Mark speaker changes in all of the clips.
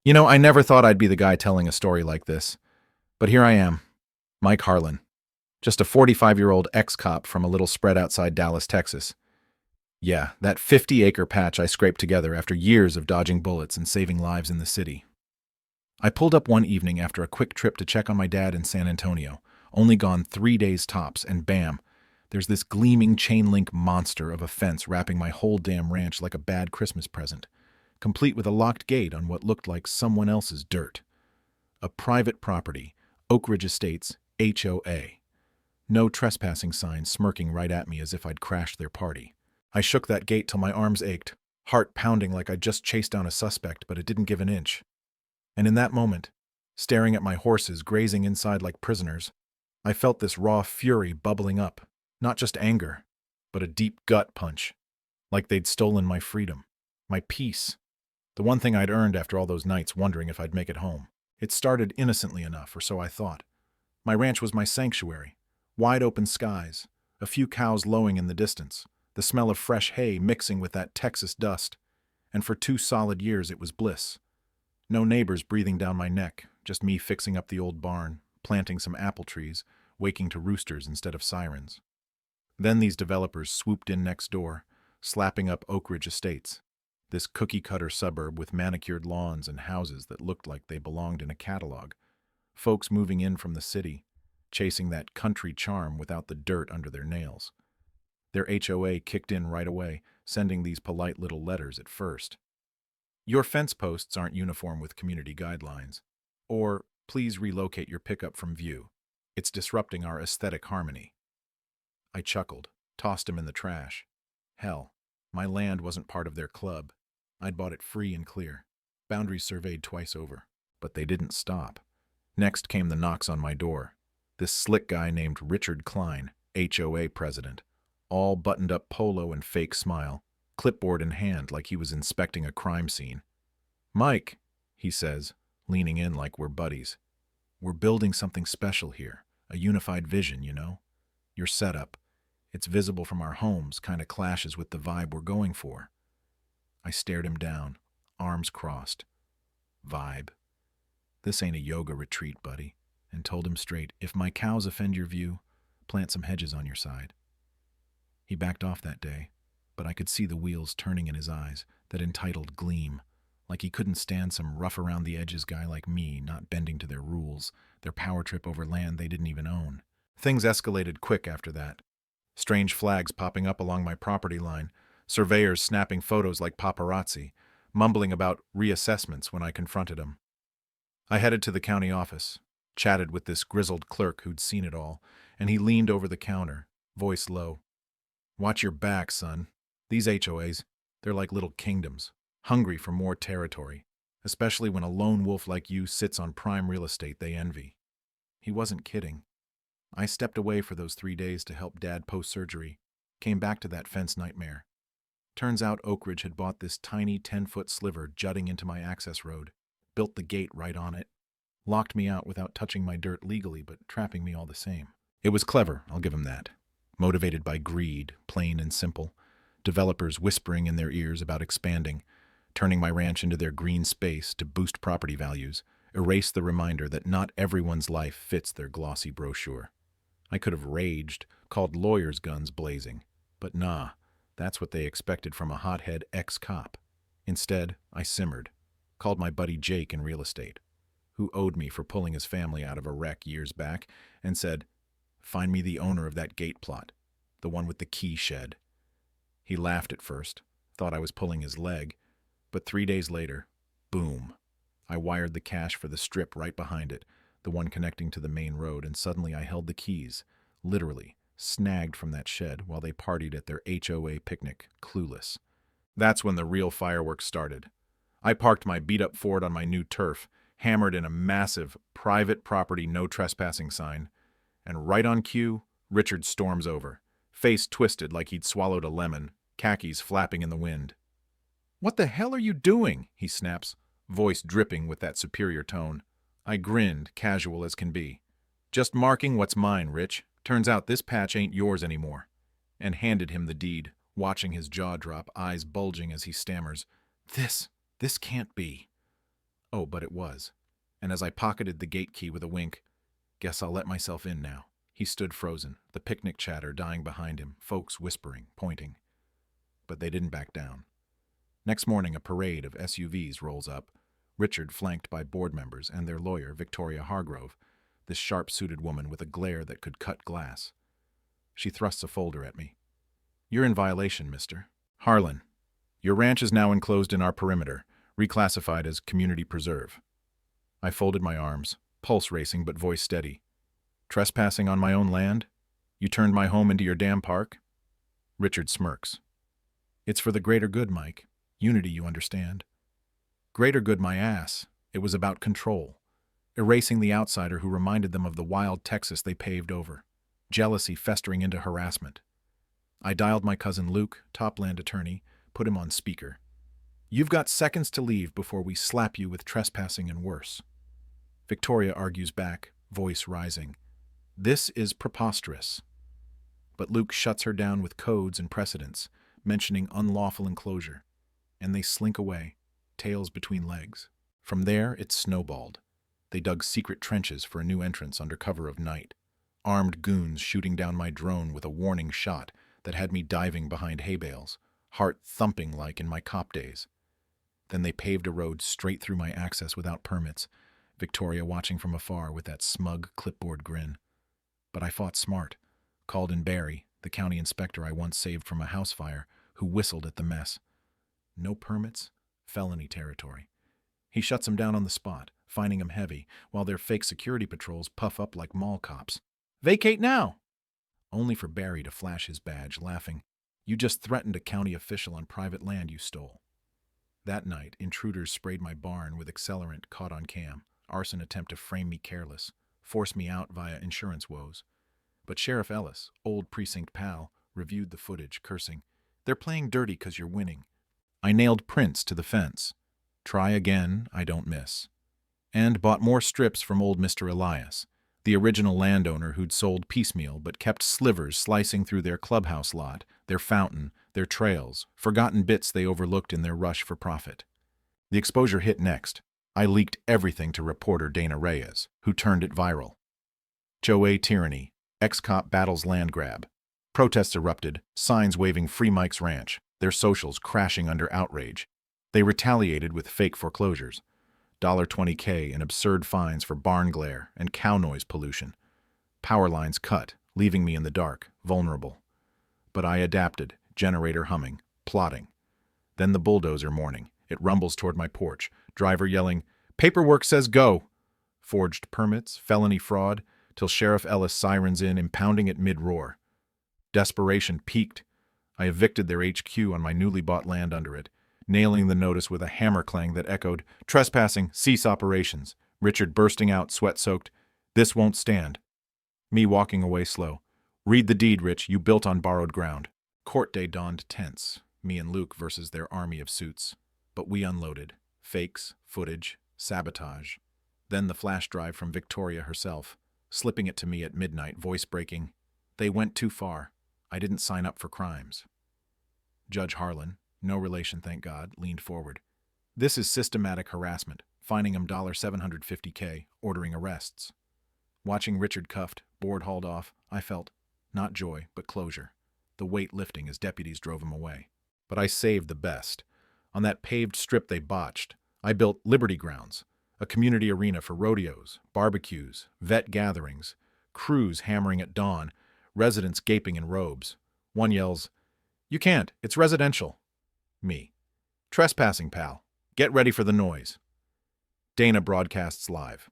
Speaker 1: I never thought I'd be the guy telling a story like this, but here I am, Mike Harlan, just a 45-year-old ex-cop from a little spread outside Dallas, Texas. Yeah, that 50-acre patch I scraped together after years of dodging bullets and saving lives in the city. I pulled up one evening after a quick trip to check on my dad in San Antonio, only gone 3 days tops, and bam, there's this gleaming chain-link monster of a fence wrapping my whole damn ranch like a bad Christmas present, complete with a locked gate on what looked like someone else's dirt. A private property, Oak Ridge Estates, HOA. No trespassing sign smirking right at me as if I'd crashed their party. I shook that gate till my arms ached, heart pounding like I'd just chased down a suspect, but it didn't give an inch. And in that moment, staring at my horses grazing inside like prisoners, I felt this raw fury bubbling up. Not just anger, but a deep gut punch. Like they'd stolen my freedom, my peace, the one thing I'd earned after all those nights wondering if I'd make it home. It started innocently enough, or so I thought. My ranch was my sanctuary. Wide open skies, a few cows lowing in the distance, the smell of fresh hay mixing with that Texas dust. And for 2 solid years it was bliss. No neighbors breathing down my neck, just me fixing up the old barn, planting some apple trees, waking to roosters instead of sirens. Then these developers swooped in next door, slapping up Oak Ridge Estates, this cookie-cutter suburb with manicured lawns and houses that looked like they belonged in a catalog. Folks moving in from the city, chasing that country charm without the dirt under their nails. Their HOA kicked in right away, sending these polite little letters at first. Your fence posts aren't uniform with community guidelines. Or, please relocate your pickup from view. It's disrupting our aesthetic harmony. I chuckled, tossed him in the trash. Hell, my land wasn't part of their club. I'd bought it free and clear. Boundaries surveyed twice over. But they didn't stop. Next came the knocks on my door. This slick guy named Richard Klein, HOA president, all buttoned up polo and fake smile, clipboard in hand like he was inspecting a crime scene. "Mike," he says, leaning in like we're buddies. "We're building something special here, a unified vision, you know? Your setup, it's visible from our homes, kind of clashes with the vibe we're going for." I stared him down, arms crossed. Vibe. This ain't a yoga retreat, buddy, and told him straight, if my cows offend your view, plant some hedges on your side. He backed off that day, but I could see the wheels turning in his eyes, that entitled gleam, like he couldn't stand some rough-around-the-edges guy like me not bending to their rules, their power trip over land they didn't even own. Things escalated quick after that. Strange flags popping up along my property line, surveyors snapping photos like paparazzi, mumbling about reassessments when I confronted them. I headed to the county office, chatted with this grizzled clerk who'd seen it all, and he leaned over the counter, voice low. "Watch your back, son. These HOAs, they're like little kingdoms, hungry for more territory, especially when a lone wolf like you sits on prime real estate they envy." He wasn't kidding. I stepped away for those 3 days to help Dad post-surgery, came back to that fence nightmare. Turns out Oak Ridge had bought this tiny 10-foot sliver jutting into my access road, built the gate right on it, locked me out without touching my dirt legally, but trapping me all the same. It was clever, I'll give him that. Motivated by greed, plain and simple. Developers whispering in their ears about expanding, turning my ranch into their green space to boost property values, erase the reminder that not everyone's life fits their glossy brochure. I could have raged, called lawyers guns blazing, but nah, that's what they expected from a hothead ex-cop. Instead, I simmered, called my buddy Jake in real estate, who owed me for pulling his family out of a wreck years back, and said, "Find me the owner of that gate plot, the one with the key shed." He laughed at first, thought I was pulling his leg, but 3 days later, boom. I wired the cash for the strip right behind it, the one connecting to the main road, and suddenly I held the keys, literally, snagged from that shed while they partied at their HOA picnic, clueless. That's when the real fireworks started. I parked my beat-up Ford on my new turf, hammered in a massive, private property no trespassing sign, and right on cue, Richard storms over, face twisted like he'd swallowed a lemon, khakis flapping in the wind. "What the hell are you doing?" he snaps, voice dripping with that superior tone. I grinned, casual as can be. "Just marking what's mine, Rich. Turns out this patch ain't yours anymore." And handed him the deed, watching his jaw drop, eyes bulging as he stammers, This can't be." Oh, but it was. And as I pocketed the gate key with a wink, guess I'll let myself in now. He stood frozen, the picnic chatter dying behind him, folks whispering, pointing. But they didn't back down. Next morning, a parade of SUVs rolls up, Richard flanked by board members and their lawyer, Victoria Hargrove, this sharp-suited woman with a glare that could cut glass. She thrusts a folder at me. "You're in violation, Mr. Harlan. Your ranch is now enclosed in our perimeter, reclassified as community preserve." I folded my arms, pulse racing but voice steady. "Trespassing on my own land? You turned my home into your damn park?" Richard smirks. "It's for the greater good, Mike. Unity, you understand." Greater good my ass. It was about control. Erasing the outsider who reminded them of the wild Texas they paved over. Jealousy festering into harassment. I dialed my cousin Luke, top land attorney, put him on speaker. "You've got seconds to leave before we slap you with trespassing and worse." Victoria argues back, voice rising. "This is preposterous." But Luke shuts her down with codes and precedents, mentioning unlawful enclosure. And they slink away, tails between legs. From there, it snowballed. They dug secret trenches for a new entrance under cover of night. Armed goons shooting down my drone with a warning shot that had me diving behind hay bales, heart thumping like in my cop days. Then they paved a road straight through my access without permits, Victoria watching from afar with that smug clipboard grin. But I fought smart, called in Barry, the county inspector I once saved from a house fire, who whistled at the mess. No permits, felony territory. He shuts them down on the spot, finding them heavy, while their fake security patrols puff up like mall cops. "Vacate now!" Only for Barry to flash his badge, laughing. "You just threatened a county official on private land you stole." That night, intruders sprayed my barn with accelerant caught on cam, arson attempt to frame me careless, force me out via insurance woes. But Sheriff Ellis, old precinct pal, reviewed the footage, cursing, "They're playing dirty 'cause you're winning." I nailed prints to the fence. Try again, I don't miss. And bought more strips from old Mr. Elias, the original landowner who'd sold piecemeal but kept slivers slicing through their clubhouse lot, their fountain, their trails, forgotten bits they overlooked in their rush for profit. The exposure hit next. I leaked everything to reporter Dana Reyes, who turned it viral. HOA tyranny, ex-cop battles land grab. Protests erupted, signs waving Free Mike's Ranch, their socials crashing under outrage. They retaliated with fake foreclosures. $20K in absurd fines for barn glare and cow noise pollution. Power lines cut, leaving me in the dark, vulnerable. But I adapted, generator humming, plotting. Then the bulldozer mourning. It rumbles toward my porch, driver yelling, "Paperwork says go!" Forged permits, felony fraud, till Sheriff Ellis sirens in, impounding it mid-roar. Desperation peaked. I evicted their HQ on my newly bought land under it, nailing the notice with a hammer clang that echoed, "Trespassing, cease operations." Richard bursting out, sweat-soaked, "This won't stand." Me walking away slow. "Read the deed, Rich, you built on borrowed ground." Court day dawned tense, me and Luke versus their army of suits. But we unloaded. Fakes, footage, sabotage. Then the flash drive from Victoria herself, slipping it to me at midnight, voice breaking, "They went too far. I didn't sign up for crimes." Judge Harlan, no relation thank God, leaned forward. "This is systematic harassment, fining him $750K, ordering arrests." Watching Richard cuffed, board hauled off, I felt, not joy, but closure. The weight lifting as deputies drove him away. But I saved the best. On that paved strip they botched, I built Liberty Grounds, a community arena for rodeos, barbecues, vet gatherings, crews hammering at dawn, residents gaping in robes. One yells, "You can't, it's residential." Me, "Trespassing, pal. Get ready for the noise." Dana broadcasts live.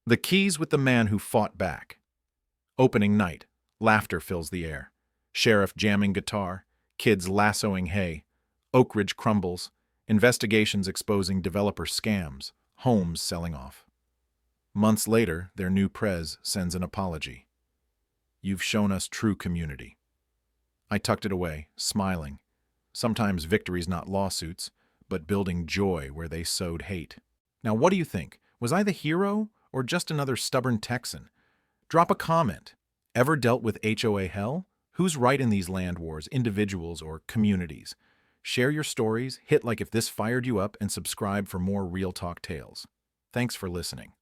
Speaker 1: The keys with the man who fought back. Opening night, laughter fills the air. Sheriff jamming guitar, kids lassoing hay. Oak Ridge crumbles, investigations exposing developer scams, homes selling off. Months later, their new prez sends an apology. "You've shown us true community." I tucked it away, smiling. Sometimes victory's not lawsuits, but building joy where they sowed hate. Now what do you think? Was I the hero, or just another stubborn Texan? Drop a comment. Ever dealt with HOA hell? Who's right in these land wars, individuals or communities? Share your stories, hit like if this fired you up, and subscribe for more Real Talk tales. Thanks for listening.